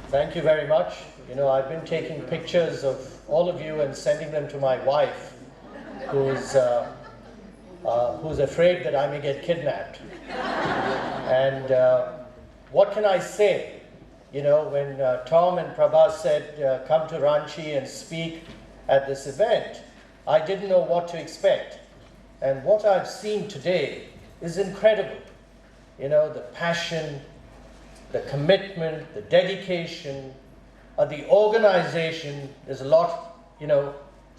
Thank you very much. You know, I've been taking pictures of all of you and sending them to my wife, who's afraid that I may get kidnapped. And what can I say? You know, when Tom and Prabha said, come to Ranchi and speak at this event, I didn't know what to expect. And what I've seen today is incredible. You know, the passion, the commitment, the dedication, the organization. There's a lot, you know,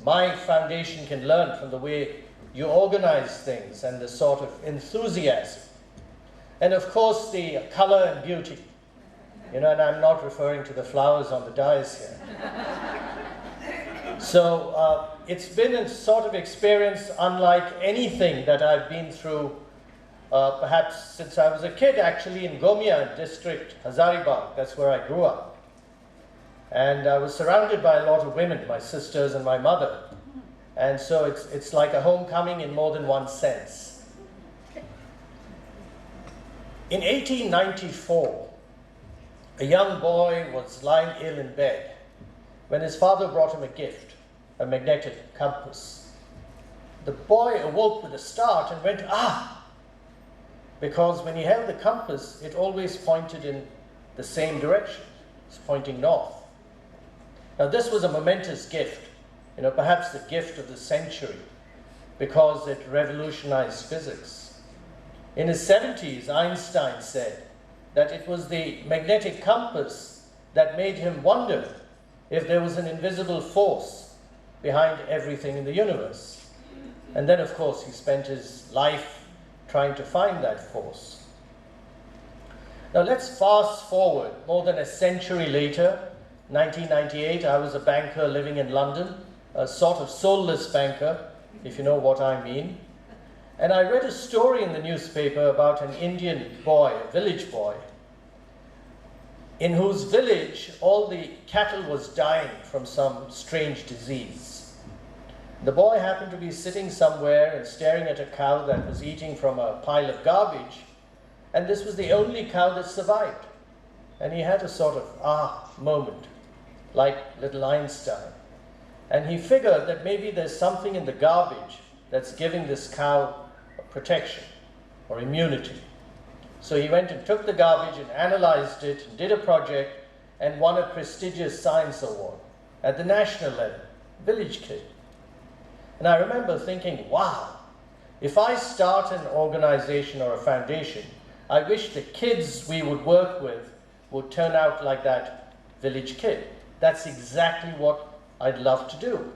my foundation can learn from the way you organize things and the sort of enthusiasm. And of course the color and beauty. You know, and I'm not referring to the flowers on the dais here. So it's been a sort of experience unlike anything that I've been through perhaps since I was a kid, actually, in Gomia district, Hazaribagh. That's where I grew up. And I was surrounded by a lot of women, my sisters and my mother. And so it's like a homecoming in more than one sense. In 1894, a young boy was lying ill in bed when his father brought him a gift, a magnetic compass. The boy awoke with a start and went, "Ah!" Because when he held the compass, it always pointed in the same direction. It's pointing north. Now this was a momentous gift, you know, perhaps the gift of the century, because it revolutionized physics. In his 70s, Einstein said that it was the magnetic compass that made him wonder if there was an invisible force behind everything in the universe. And then, of course, he spent his life trying to find that force. Now let's fast forward more than a century later, 1998, I was a banker living in London, a sort of soulless banker, if you know what I mean. And I read a story in the newspaper about an Indian boy, a village boy, in whose village all the cattle was dying from some strange disease. The boy happened to be sitting somewhere and staring at a cow that was eating from a pile of garbage, and this was the only cow that survived. And he had a sort of moment, like little Einstein. And he figured that maybe there's something in the garbage that's giving this cow protection or immunity. So he went and took the garbage and analyzed it and did a project and won a prestigious science award at the national level, village kid. And I remember thinking, wow, if I start an organization or a foundation, I wish the kids we would work with would turn out like that village kid. That's exactly what I'd love to do.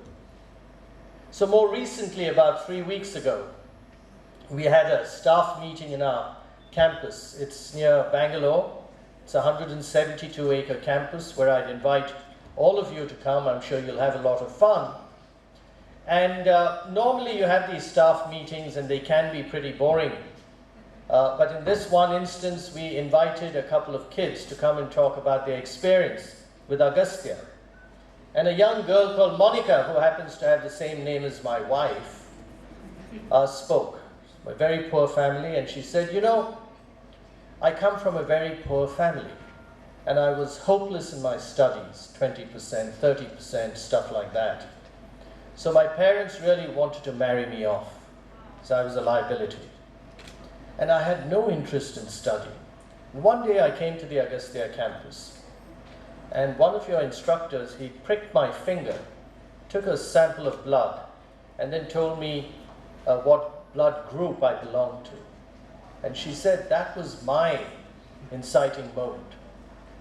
So more recently, about 3 weeks ago, we had a staff meeting in our campus. It's near Bangalore. It's a 172-acre campus where I'd invite all of you to come. I'm sure you'll have a lot of fun. And normally you have these staff meetings and they can be pretty boring. But in this one instance, we invited a couple of kids to come and talk about their experience with Agastya. And a young girl called Monica, who happens to have the same name as my wife, spoke. A very poor family, and she said, you know, I come from a very poor family, and I was hopeless in my studies, 20%, 30%, stuff like that. So my parents really wanted to marry me off, so I was a liability. And I had no interest in studying. And one day I came to the Agastya campus, and one of your instructors, he pricked my finger, took a sample of blood, and then told me what blood group I belonged to. And she said that was my inciting moment.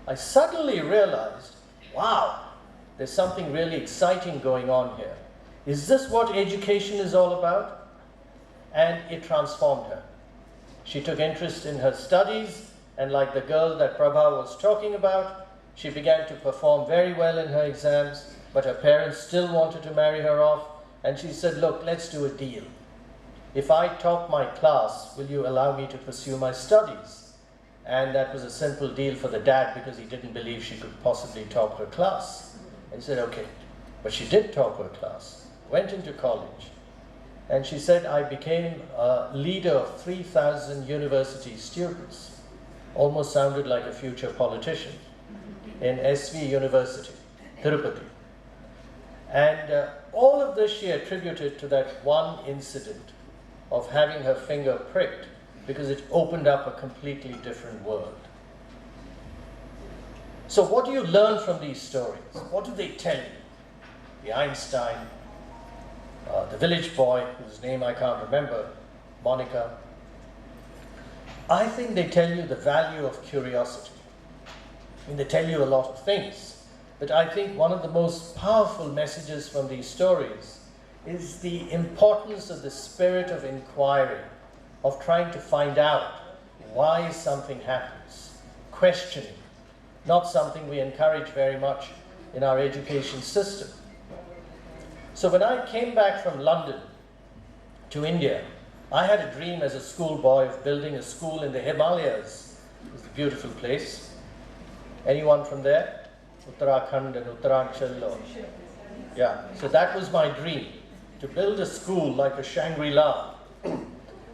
I suddenly realized, wow, there's something really exciting going on here. Is this what education is all about? And it transformed her. She took interest in her studies, and like the girl that Prabha was talking about, she began to perform very well in her exams, but her parents still wanted to marry her off, and she said, look, let's do a deal. If I top my class, will you allow me to pursue my studies? And that was a simple deal for the dad because he didn't believe she could possibly top her class. And he said, okay. But she did top her class, went into college. And she said, I became a leader of 3,000 university students. Almost sounded like a future politician. in SV University, Tirupati. And all of this she attributed to that one incident of having her finger pricked, because it opened up a completely different world. So what do you learn from these stories? What do they tell you? The Einstein, the village boy, whose name I can't remember, Monica. I think they tell you the value of curiosity. I mean, they tell you a lot of things, but I think one of the most powerful messages from these stories is the importance of the spirit of inquiry, of trying to find out why something happens, questioning, not something we encourage very much in our education system. So when I came back from London to India, I had a dream as a schoolboy of building a school in the Himalayas. It's a beautiful place. Anyone from there? Uttarakhand and Uttaranchal? Yeah, so that was my dream, to build a school like a Shangri-La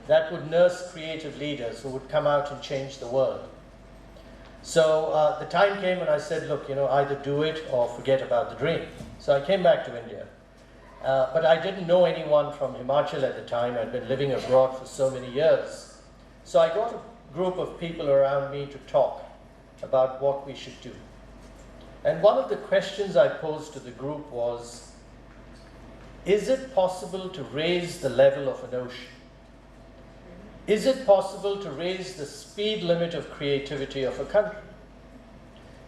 that would nurse creative leaders who would come out and change the world. So the time came when I said, look, either do it or forget about the dream. So I came back to India. But I didn't know anyone from Himachal at the time. I'd been living abroad for so many years. So I got a group of people around me to talk about what we should do. And one of the questions I posed to the group was, is it possible to raise the level of an ocean? Is it possible to raise the speed limit of creativity of a country?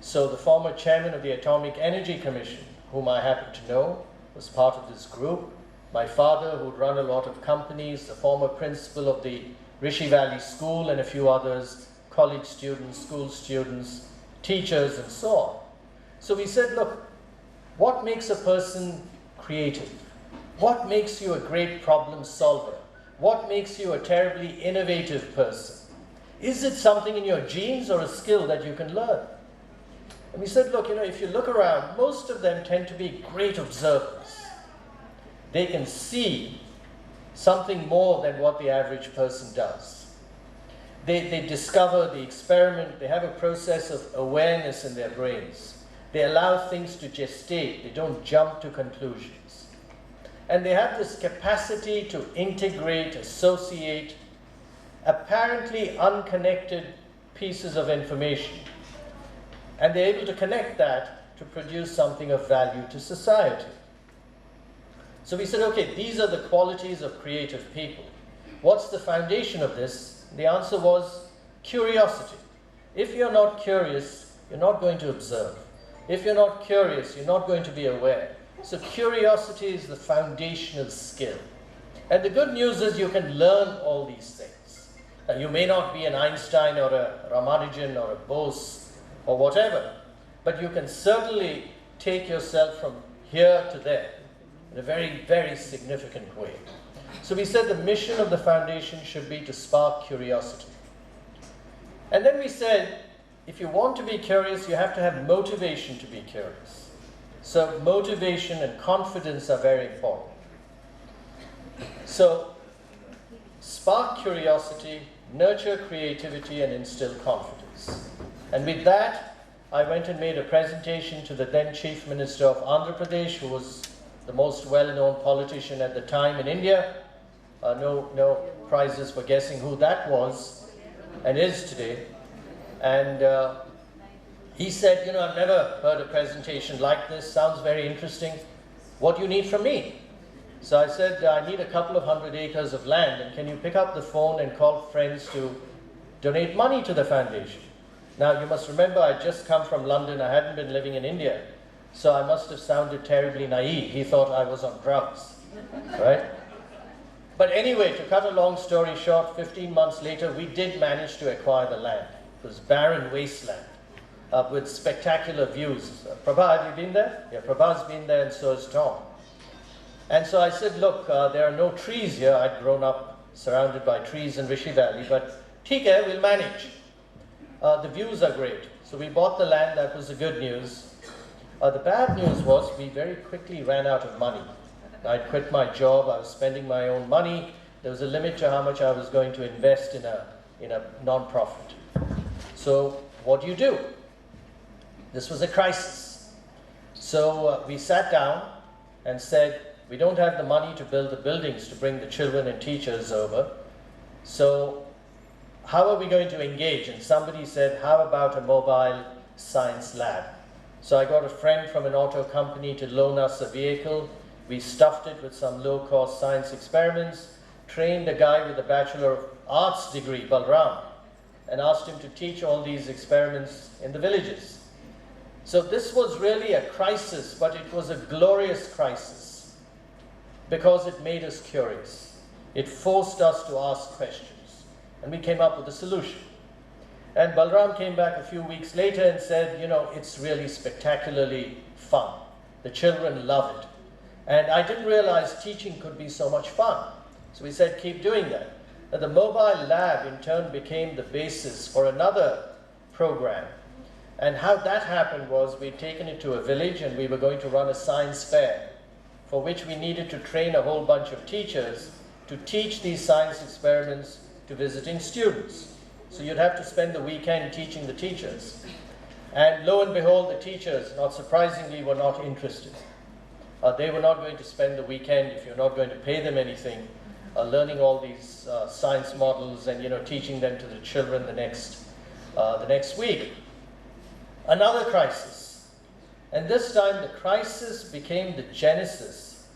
So the former chairman of the Atomic Energy Commission, whom I happen to know, was part of this group. My father, who'd run a lot of companies, the former principal of the Rishi Valley School, and a few others, college students, school students, teachers, and so on. So we said, look, what makes a person creative? What makes you a great problem solver? What makes you a terribly innovative person? Is it something in your genes or a skill that you can learn? And we said, look, if you look around, most of them tend to be great observers. They can see something more than what the average person does. They discover, they experiment, they have a process of awareness in their brains. They allow things to gestate, they don't jump to conclusions. And they have this capacity to integrate, associate apparently unconnected pieces of information. And they're able to connect that to produce something of value to society. So we said, okay, these are the qualities of creative people. What's the foundation of this? The answer was curiosity. If you're not curious, you're not going to observe. If you're not curious, you're not going to be aware. So curiosity is the foundational skill. And the good news is you can learn all these things. Now, you may not be an Einstein or a Ramanujan or a Bose or whatever, but you can certainly take yourself from here to there in a very, very significant way. So we said the mission of the foundation should be to spark curiosity. And then we said, if you want to be curious, you have to have motivation to be curious. So motivation and confidence are very important. So spark curiosity, nurture creativity, and instill confidence. And with that, I went and made a presentation to the then Chief Minister of Andhra Pradesh, who was the most well-known politician at the time in India. No prizes for guessing who that was and is today. And he said, I've never heard a presentation like this. Sounds very interesting. What do you need from me? So I said, I need a couple of 100 acres of land, and can you pick up the phone and call friends to donate money to the foundation? Now, you must remember, I'd just come from London. I hadn't been living in India. So I must have sounded terribly naive. He thought I was on drugs, right? But anyway, to cut a long story short, 15 months later, we did manage to acquire the land. It was barren wasteland. With spectacular views. Prabha, have you been there? Yeah, Prabha's been there, and so has Tom. And so I said, look, there are no trees here. I'd grown up surrounded by trees in Rishi Valley, but theek hai, we'll manage. The views are great. So we bought the land. That was the good news. The bad news was we very quickly ran out of money. I'd quit my job. I was spending my own money. There was a limit to how much I was going to invest in a non-profit. So what do you do? This was a crisis. So we sat down and said, we don't have the money to build the buildings to bring the children and teachers over. So how are we going to engage? And somebody said, how about a mobile science lab? So I got a friend from an auto company to loan us a vehicle. We stuffed it with some low-cost science experiments, trained a guy with a Bachelor of Arts degree, Balram, and asked him to teach all these experiments in the villages. So this was really a crisis, but it was a glorious crisis because it made us curious. It forced us to ask questions, and we came up with a solution. And Balram came back a few weeks later and said, you know, it's really spectacularly fun. The children love it. And I didn't realize teaching could be so much fun. So we said, keep doing that. And the mobile lab in turn became the basis for another program. And how that happened was we'd taken it to a village and we were going to run a science fair for which we needed to train a whole bunch of teachers to teach these science experiments to visiting students. So you'd have to spend the weekend teaching the teachers. And lo and behold, the teachers, not surprisingly, were not interested. They were not going to spend the weekend, if you're not going to pay them anything, learning all these science models and, you know, teaching them to the children the next week. Another crisis. And this time the crisis became the genesis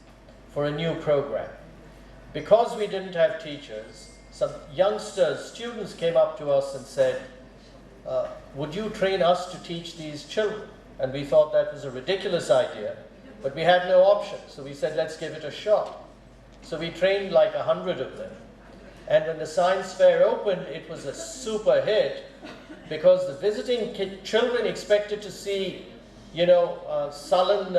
for a new program. Because we didn't have teachers, some youngsters, students came up to us and said, would you train us to teach these children? And we thought that was a ridiculous idea, but we had no option. So we said, let's give it a shot. So we trained like 100 of them. And when the science fair opened, it was a super hit because the visiting children expected to see, you know, sullen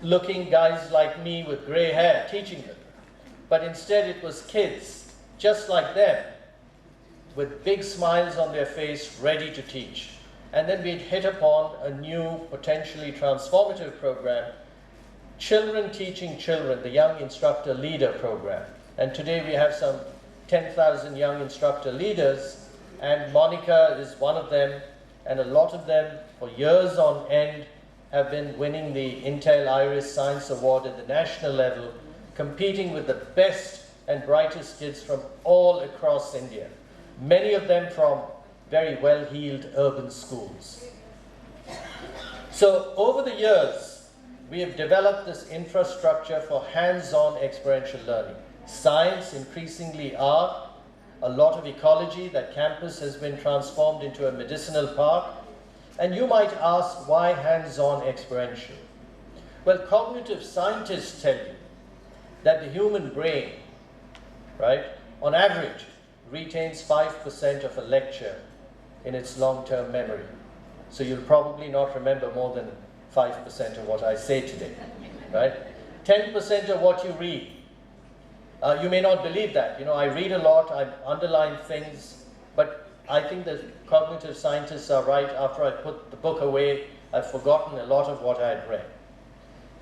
looking guys like me with gray hair teaching them. But instead it was kids, just like them, with big smiles on their face, ready to teach. And then we'd hit upon a new, potentially transformative program, Children Teaching Children, the Young Instructor Leader program. And today we have some 10,000 young instructor leaders, and Monica is one of them, and a lot of them, for years on end, have been winning the Intel Iris Science Award at the national level, competing with the best and brightest kids from all across India, many of them from very well-heeled urban schools. So over the years, we have developed this infrastructure for hands-on experiential learning. Science, increasingly art, a lot of ecology. That campus has been transformed into a medicinal park. And you might ask, why hands-on experiential? Well, cognitive scientists tell you that the human brain, right, on average, retains 5% of a lecture in its long-term memory. So you'll probably not remember more than 5% of what I say today, right? 10% of what you read. You may not believe that. You know, I read a lot, I underline things, but I think the cognitive scientists are right. After I put the book away, I've forgotten a lot of what I had read.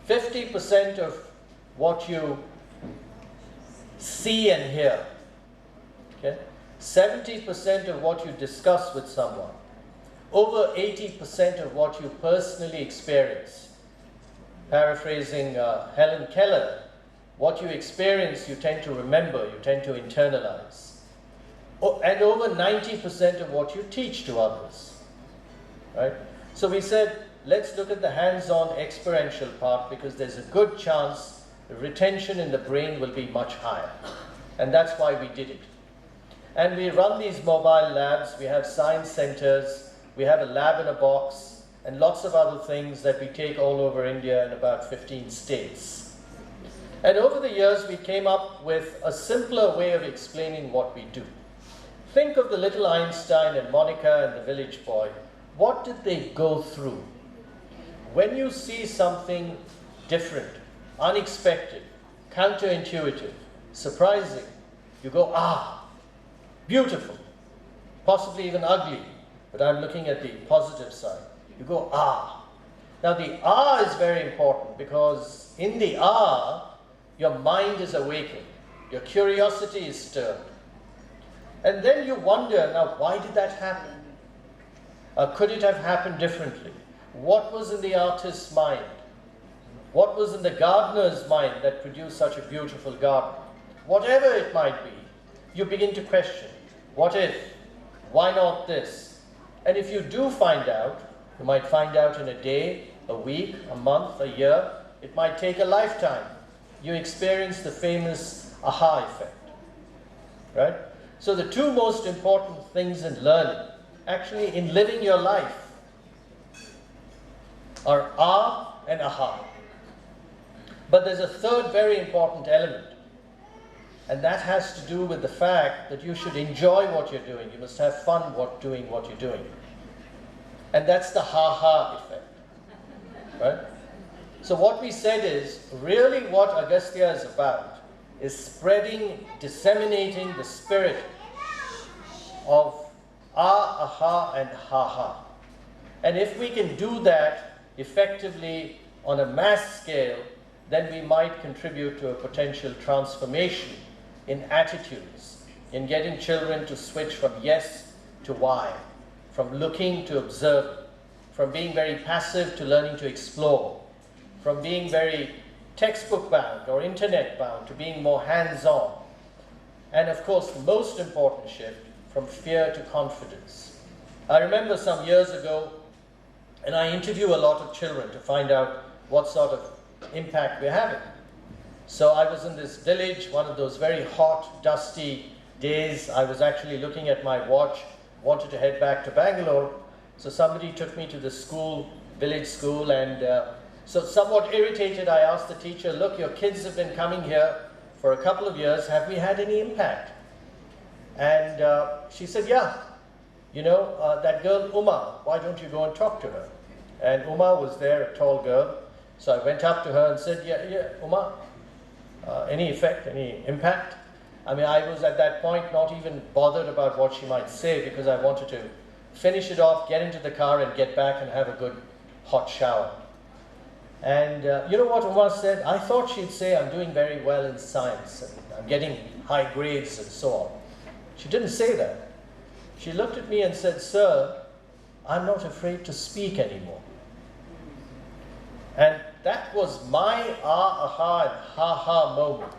50% of what you see and hear, okay? 70% of what you discuss with someone, over 80% of what you personally experience. Paraphrasing Helen Keller, what you experience you tend to remember, you tend to internalize. And over 90% of what you teach to others, right? So we said, let's look at the hands-on experiential part because there's a good chance the retention in the brain will be much higher. And that's why we did it. And we run these mobile labs, we have science centers, we have a lab in a box, and lots of other things that we take all over India in about 15 states. And over the years, we came up with a simpler way of explaining what we do. Think of the little Einstein and Monica and the village boy. What did they go through? When you see something different, unexpected, counterintuitive, surprising, you go, ah, beautiful, possibly even ugly, but I'm looking at the positive side. You go, ah. Now the ah is very important because in the ah, your mind is awakened, your curiosity is stirred. And then you wonder, now why did that happen? Could it have happened differently? What was in the artist's mind? What was in the gardener's mind that produced such a beautiful garden? Whatever it might be, you begin to question. What if? Why not this? And if you do find out, you might find out in a day, a week, a month, a year. It might take a lifetime. You experience the famous aha effect, right? So the two most important things in learning, actually in living your life, are ah and aha. But there's a third very important element, and that has to do with the fact that you should enjoy what you're doing. You must have fun doing what you're doing. And that's the ha-ha effect, right? So what we said is, really what Agastya is about is spreading, disseminating the spirit of ah, aha, and ha-ha. And if we can do that effectively on a mass scale, then we might contribute to a potential transformation in attitudes, in getting children to switch from yes to why, from looking to observing, from being very passive to learning to explore, from being very textbook bound or internet bound to being more hands-on. And of course, the most important shift, from fear to confidence. I remember some years ago, and I interview a lot of children to find out what sort of impact we're having. So I was in this village, one of those very hot, dusty days. I was actually looking at my watch, wanted to head back to Bangalore. So somebody took me to the school, village school, and so somewhat irritated, I asked the teacher, look, your kids have been coming here for a couple of years. Have we had any impact? And she said, yeah. You know, that girl, Uma, why don't you go and talk to her? And Uma was there, a tall girl. So I went up to her and said, yeah, Uma, any effect, any impact? I mean, I was at that point not even bothered about what she might say, because I wanted to finish it off, get into the car and get back and have a good hot shower. And you know what Uma said? I thought she'd say, I'm doing very well in science and I'm getting high grades and so on. She didn't say that. She looked at me and said, sir, I'm not afraid to speak anymore. And that was my ah, aha, and ha-ha moment,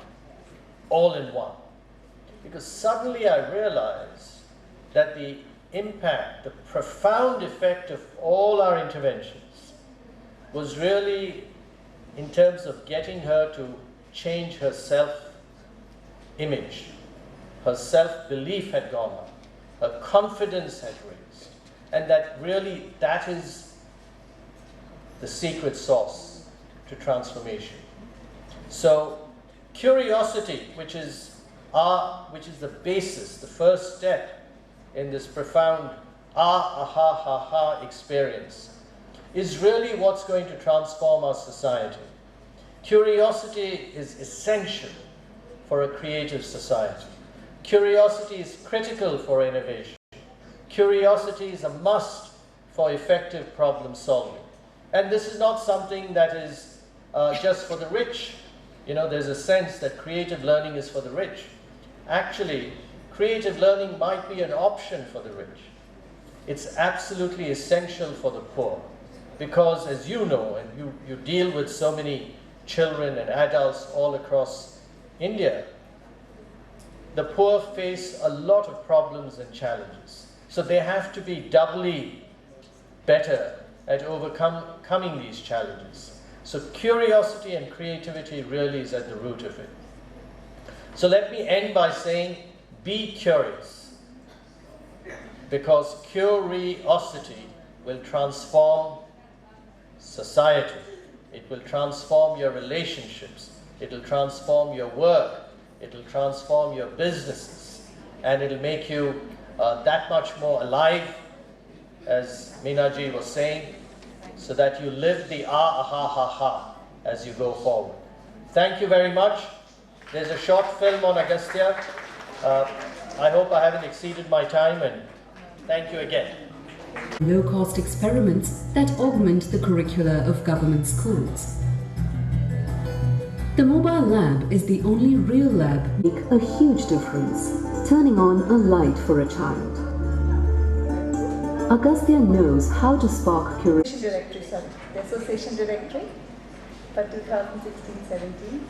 all in one. Because suddenly I realized that the impact, the profound effect of all our interventions was really in terms of getting her to change her self-image. Her self-belief had gone up. Her confidence had raised. And that really, that is the secret sauce to transformation. So curiosity, which is the basis, the first step in this profound ah, aha, ha, ha experience, is really what's going to transform our society. Curiosity is essential for a creative society. Curiosity is critical for innovation. Curiosity is a must for effective problem solving. And this is not something that is just for the rich. You know, there's a sense that creative learning is for the rich. Actually, creative learning might be an option for the rich. It's absolutely essential for the poor. Because as you know, and you deal with so many children and adults all across India, the poor face a lot of problems and challenges. So they have to be doubly better at overcoming these challenges. So curiosity and creativity really is at the root of it. So let me end by saying, be curious. Because curiosity will transform society. It will transform your relationships. It will transform your work. It will transform your businesses. And it will make you that much more alive, as Meenaji was saying, so that you live the ah, aha, ha, ha as you go forward. Thank you very much. There's a short film on Agastya. I hope I haven't exceeded my time, and thank you again. Low-cost experiments that augment the curricula of government schools. The mobile lab is the only real lab. Make a huge difference, turning on a light for a child. Agastya knows how to spark curiosity. Directory, sorry, the association directory for 2016-17.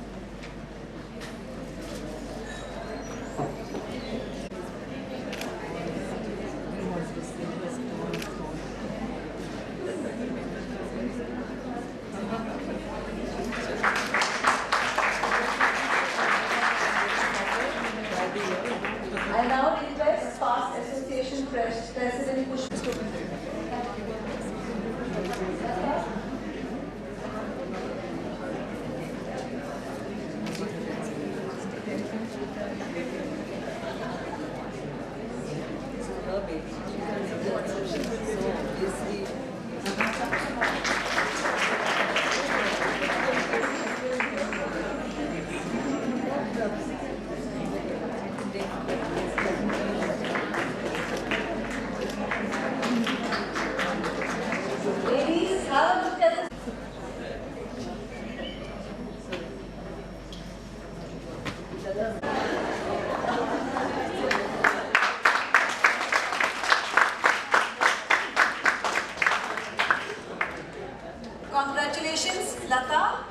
I now request past association president Pushpa. Ladies, have a look at this. Congratulations, Lata.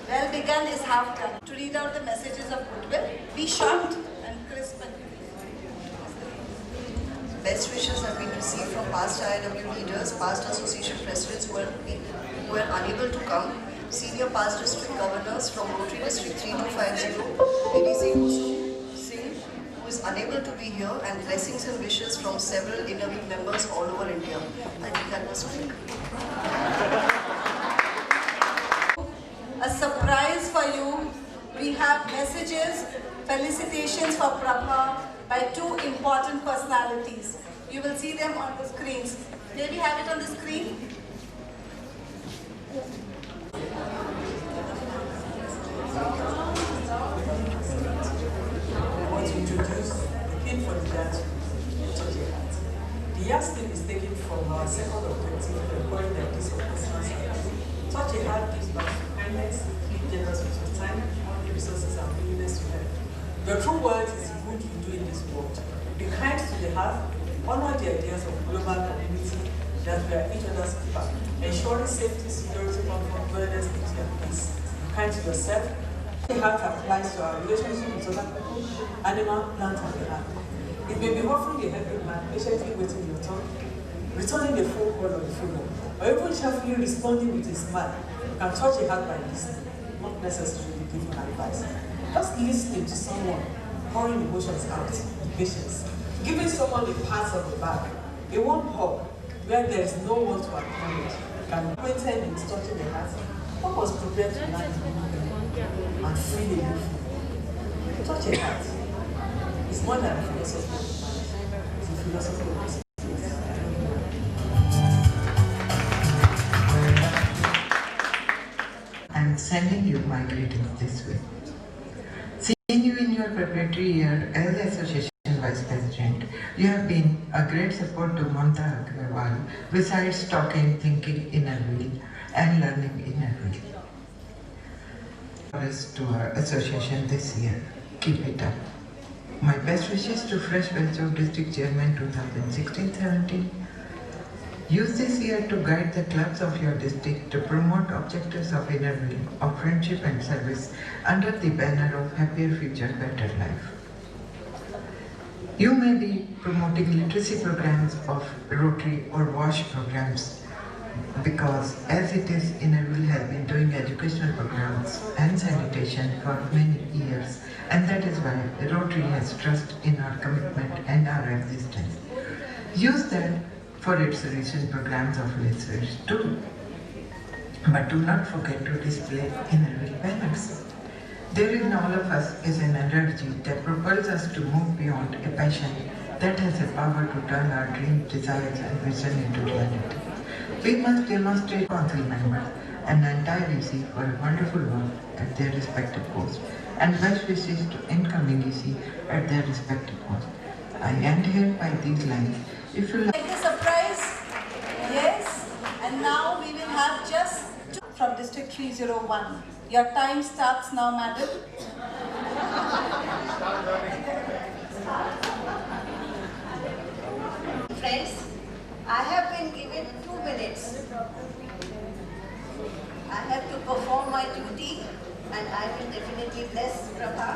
Well begun is half done. To read out the messages of goodwill, be short and crisp. Best wishes have been received from past IIW leaders, past association presidents who were unable to come, senior past district governors from Rotary District 3250, ADC Singh, who is unable to be here, and blessings and wishes from several innerweek members all over India. I think that was quick. A surprise for you. We have messages, felicitations for Prabha by two important personalities. You will see them on the screens. May we have it on the screen? I want to introduce the pin for the dance. The yardstick is taken from our second objective, employing the use of personal skills. Such a heart gives back to kindness, being generous with your time, money, resources, and willingness to help. The true word is the good you do in this world. Be kind to the heart, honor the ideas of global community that we are each other's keeper, ensuring safety, security, comfort, wellness, beauty, and peace. Be kind to yourself. The heart applies to our relationship with other people, animal, plant, and the land. It may be offering a helping hand, patiently waiting your turn, returning a phone call or a favor, or even cheerfully responding with a smile. You can touch a heart by listening, not necessarily giving advice. Just listening to someone, pouring emotions out with patience, giving someone a pat on the back, a warm hug where there is no one to acknowledge. You can be acquainted with touching the heart. What was prepared to land and feel a new. Touch a heart. It's more than a philosophy. It's a philosophy of respect. I'm sending you my greetings this way. Seeing you in your preparatory year as Association Vice President, you have been a great support to Mamta Agrawal, besides talking, thinking inner wheel and learning inner wheel. To our association this year. Keep it up. My best wishes to fresh batch of District Chairman 2016-17. Use this year to guide the clubs of your district to promote objectives of inner wheel, of friendship and service under the banner of Happier Future, Better Life. You may be promoting literacy programs of Rotary or WASH programs, because as it is, inner wheel has been doing educational programs and sanitation for many years, and that is why Rotary has trust in our commitment and our existence. Use that for its recent programs of research too. But do not forget to display inner wheel banners. There in all of us is an energy that propels us to move beyond a passion that has the power to turn our dreams, desires and vision into reality. We must demonstrate council members and the entire EC for a wonderful work at their respective posts, and best wishes to incoming EC at their respective posts. I end here by these lines. If you like The surprise, yes, and now we will have just two from District 301. Your time starts now, madam. friends, I have been given 2 minutes. I have to perform my duty and I will definitely bless Prabha.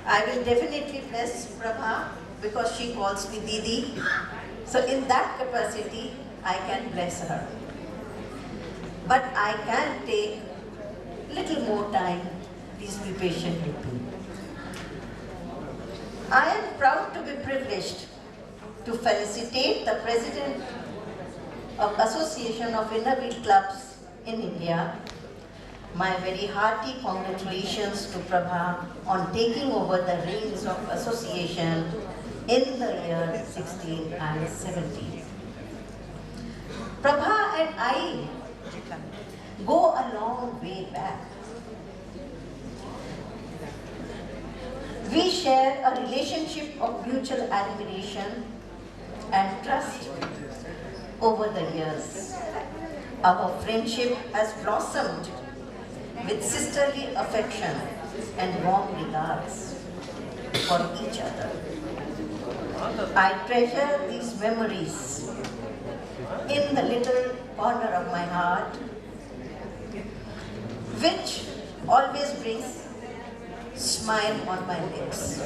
I will definitely bless Prabha because she calls me Didi. So in that capacity, I can bless her. But I can take little more time. Please be patient with me. I am proud to be privileged to felicitate the President of Association of Inner Wheel Clubs in India. My very hearty congratulations to Prabha on taking over the reins of association in the year 16 and 17. Prabha and I go a long way back. We share a relationship of mutual admiration and trust over the years. Our friendship has blossomed with sisterly affection and warm regards for each other. I treasure these memories in the little corner of my heart, which always brings smile on my lips.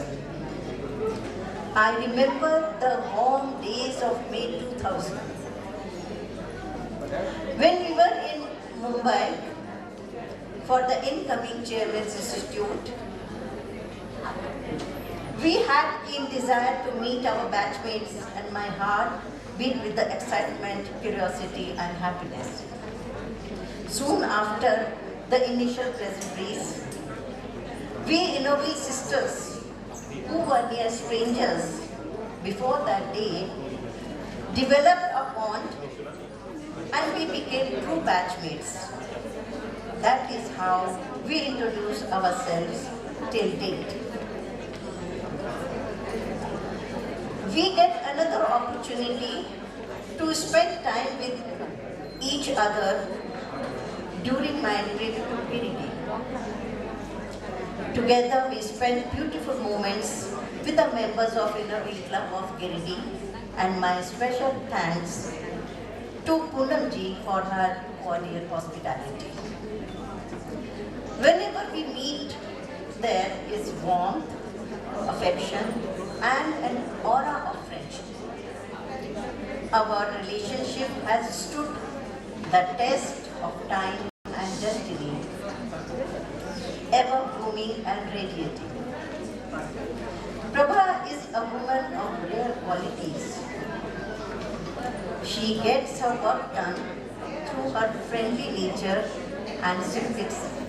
I remember the warm days of May 2000 when we were in Mumbai for the incoming Chairman's Institute. We had keen desire to meet our batchmates and my heart beat with the excitement, curiosity and happiness. Soon after the initial pleasantries, we Inner Wheel sisters, who were near strangers before that day, developed a bond and we became true batchmates. That is how we introduced ourselves till date. We get another opportunity to spend time with each other during my trip to Giridi. Together we spent beautiful moments with the members of Inner Wheel Club of Giridi, and my special thanks to Poonamji for her cordial hospitality. Whenever we meet, there is warmth, affection, and an aura of friendship. Our relationship has stood the test of time and destiny, ever blooming and radiating. Prabha is a woman of rare qualities. She gets her work done through her friendly nature and simplicity.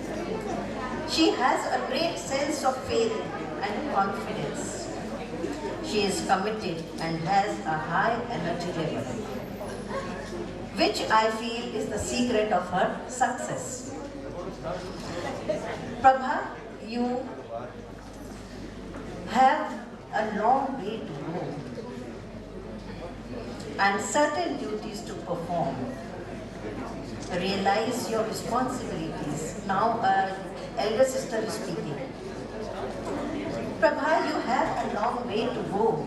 She has a great sense of faith and confidence. She is committed and has a high energy level, which I feel is the secret of her success. Prabha, you have a long way to go and certain duties to perform. Realize your responsibilities. Now, elder sister is speaking. Prabha, you have a long way to go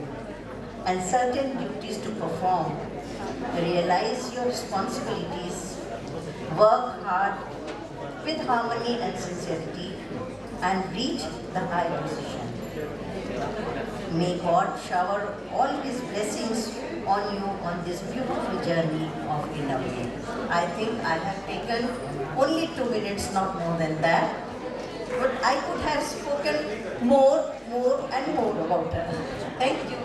and certain duties to perform. Realize your responsibilities. Work hard with harmony and sincerity and reach the high position. May God shower all His blessings on you on this beautiful journey of Inner Wheel. I think I have taken only 2 minutes, not more than that. But I could have spoken more and more about her. Thank you.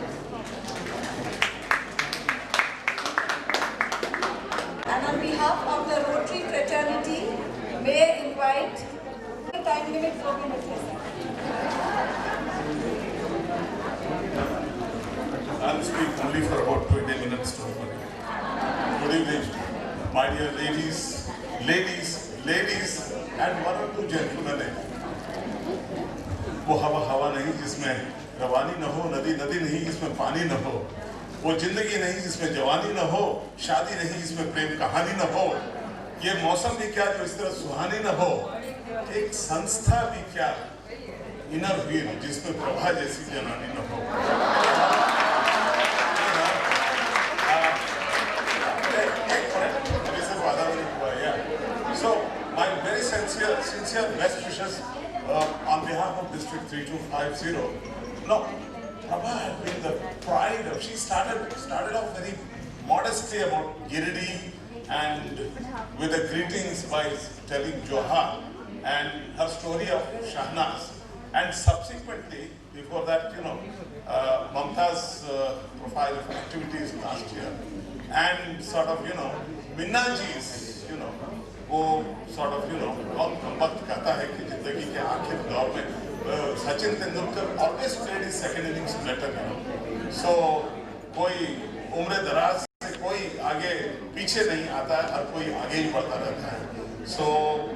And on behalf of the Rotary fraternity, may I invite the time limit 4 minutes. I'll speak only for about 20 minutes to everybody. Good evening, my dear ladies, and one or two gentlemen. वो हवा नहीं जिसमें रवानी न हो, नदी नहीं जिसमें पानी न हो, वो जिंदगी नहीं जिसमें जवानी न हो, शादी नहीं जिसमें प्रेम कहानी न हो, ये मौसम भी क्या जो इस तरह सुहानी न हो, एक संस्था भी क्या इनर व्हील जिसमें प्रभा जैसी जनानी न हो। District 3250. No, Prabha had been the pride of, she started off very modestly about Giridi and with the greetings by telling Johar and her story of Shahnaz. And subsequently, before that, Mamta's profile of activities last year, and sort of, Minnaji's, वो sort of, कौन कम वक्त कहता है कि जिंदगी के आखिर दौर में Sachin Tendulkar always played his second innings better, So, कोई उम्र दराज से कोई आगे पीछे नहीं आता है, हर कोई आगे ही बढ़ता रहता है. So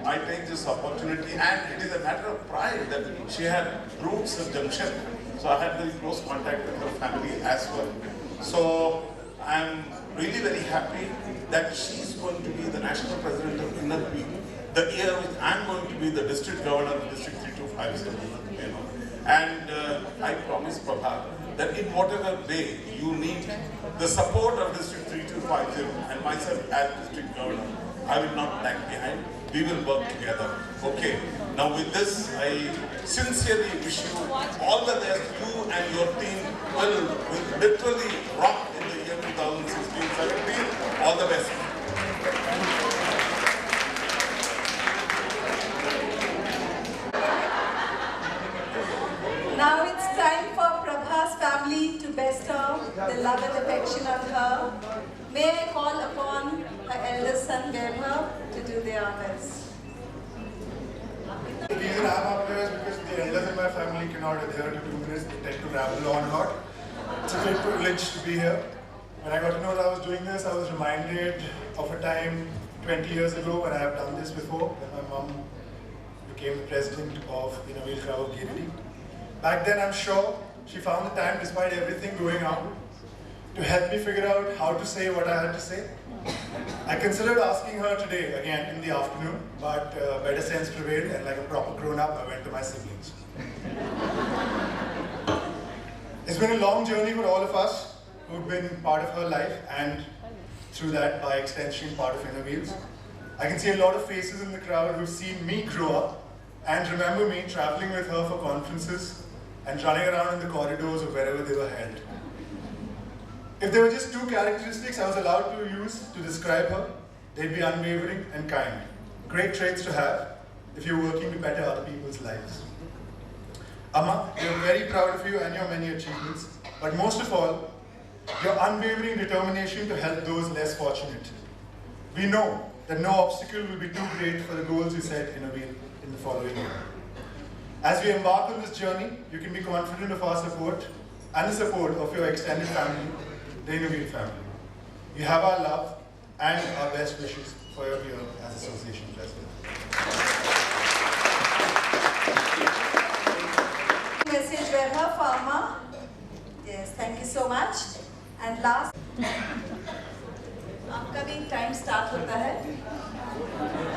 I take this opportunity, and it is a matter of pride that she had roots in Jamshedpur. So I had very close contact with her family as well. So I'm really very happy that she's going to be the national president of INRP the year which I'm going to be the district governor of District 3250. And I promise Prabha that in whatever way you need the support of District 3250 and myself as district governor, I will not lag behind. We will work together. Okay. Now with this, I sincerely wish you all the best. You and your team will literally rock in the year 2016-17. All the best. Now it's time for Prabha's family to bestow the love and affection on her. May I call upon her eldest son Vaibhav to do the honors. The reason I'm up here is because the elders in my family cannot adhere to 2 minutes. They tend to ramble on a lot. It's a great privilege to be here. When I got to know that I was doing this, I was reminded of a time 20 years ago when I have done this before, when my mom became the president of Innovative Travel Giridi. Back then, I'm sure she found the time, despite everything going on, to help me figure out how to say what I had to say. I considered asking her today, again in the afternoon, but better sense prevailed, and like a proper grown-up, I went to my siblings. It's been a long journey for all of us who've been part of her life, and through that, by extension, part of Inner Wheels. I can see a lot of faces in the crowd who've seen me grow up and remember me traveling with her for conferences and running around in the corridors of wherever they were held. If there were just 2 characteristics I was allowed to use to describe her, they'd be unwavering and kind. Great traits to have if you're working to better other people's lives. Amma, we're very proud of you and your many achievements, but most of all, your unwavering determination to help those less fortunate. We know that no obstacle will be too great for the goals you set in the following year. As we embark on this journey, you can be confident of our support and the support of your extended family, the Innovate family. You have our love and our best wishes for your year as Association President. Message Vaibhav for Amma. Yes, thank you so much. And last, आपका भी time start होता है.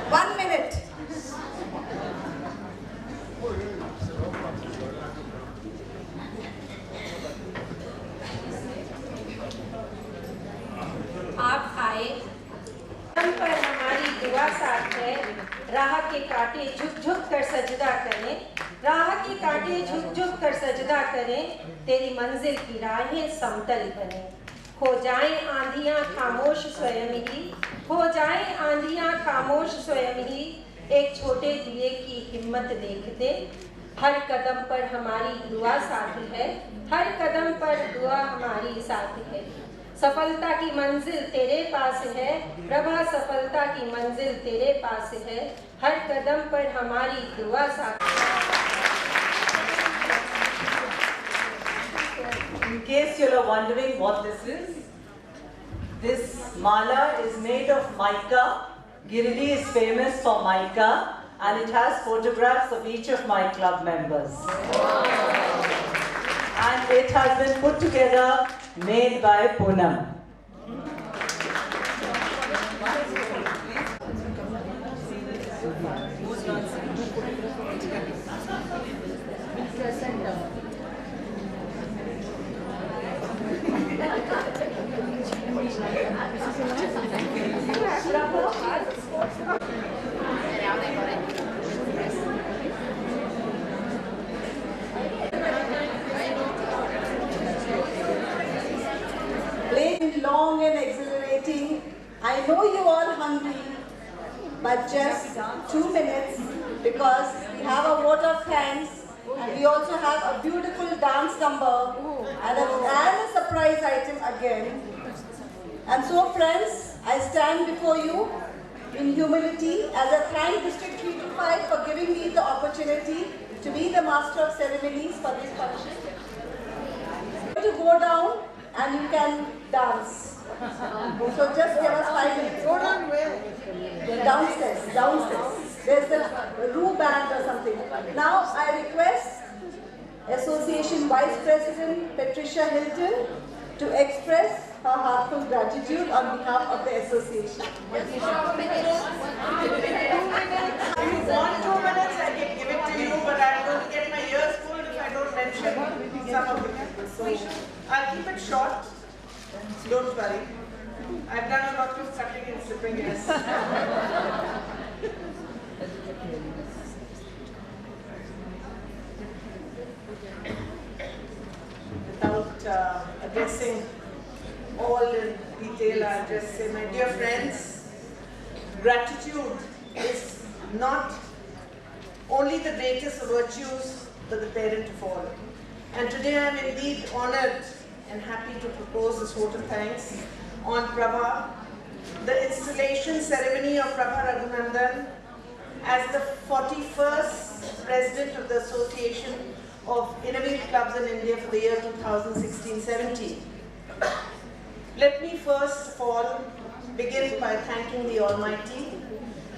1 minute. आप आए, हम पर हमारी दुआ साथ है, राह के कांटे झुक झुक कर सजदा करें, राह के कांटे झुक झुक कर सजदा करें, तेरी मंजिल की राहें समतल बने। हो जाएं आंधियां खामोश स्वयं ही, हो जाएं आंधियां खामोश स्वयं ही, एक छोटे दिए की हिम्मत देखते, हर कदम पर हमारी दुआ साथ है, हर कदम पर दुआ हमारी साथ है। सफलता की मंजिल तेरे पास है, प्रभा सफलता की मंजिल तेरे पास है, हर कदम पर हमारी दुआ साथ है। In case you are wondering what this mala is made of mica. Giridi is famous for mica, and it has photographs of each of my club members. And it has been put together, made by Poonam. long and exhilarating. I know you all hungry, but just 2 minutes because we have a vote of thanks and we also have a beautiful dance number and a surprise item again. And so friends, I stand before you in humility as I thank District 325 for giving me the opportunity to be the master of ceremonies for this function. I'm going to go down and you can dance. So just give us 5 minutes. Go down where? Downstairs. There's the room band or something. Now I request Association Vice President Patricia Hilton to express her heartfelt gratitude on behalf of the association. If you want 2 minutes, I can give it to you, but I'm going to get my ears full if I don't mention some of it. So I'll keep it short. Don't worry. I've done a lot of cutting and slipping, yes. Without addressing all in detail, I'll just say, my dear friends, gratitude is not only the greatest of virtues, but the parent of all. And today I'm indeed honored and happy to propose this vote of thanks on Prabha, the installation ceremony of Prabha Raghunandan as the 41st President of the Association of Innovative Clubs in India for the year 2016-17. Let me first of all begin by thanking the Almighty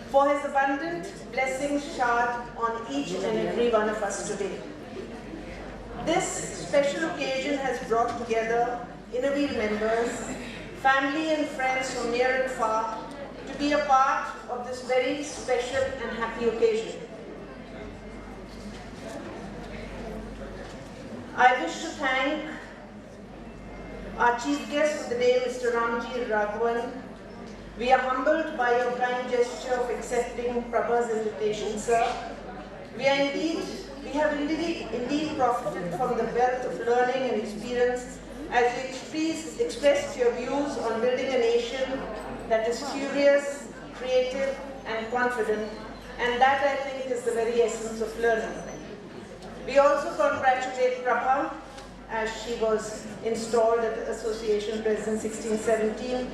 for His abundant blessings showered on each and every one of us today. This special occasion has brought together Innovil members, family and friends from near and far to be a part of this very special and happy occasion. I wish to thank our chief guest of the day, Mr. Ramji Raghavan. We are humbled by your kind gesture of accepting Prabha's invitation, sir. We have indeed profited from the wealth of learning and experience as you expressed your views on building a nation that is curious, creative, and confident, and that I think is the very essence of learning. We also congratulate Prabha as she was installed at the Association President 16-17.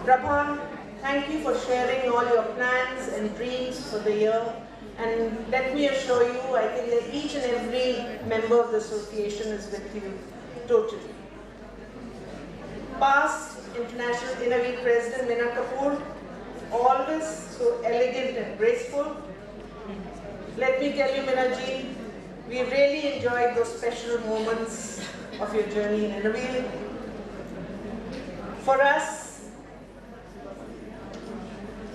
Prabha, thank you for sharing all your plans and dreams for the year. And let me assure you, I think that each and every member of the association is with you totally. Past International Innovative President Meena Kapoor, always so elegant and graceful. Let me tell you, Meena ji, we really enjoyed those special moments of your journey in Innovative. For us,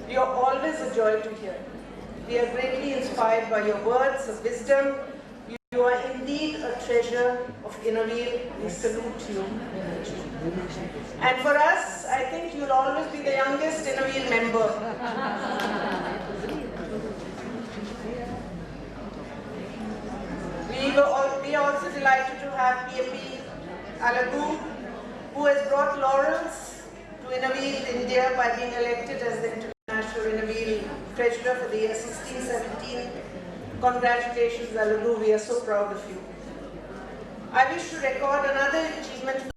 you're always a joy to hear. We are greatly inspired by your words of wisdom. You are indeed a treasure of Innovative. We salute you. And for us, I think you'll always be the youngest Innovative member. We are also delighted to have PMP Alagu, who has brought laurels to Innovative India by being elected as the International Innovative Treasurer for the year 16-17. Congratulations, Alagu. We are so proud of you. I wish to record another achievement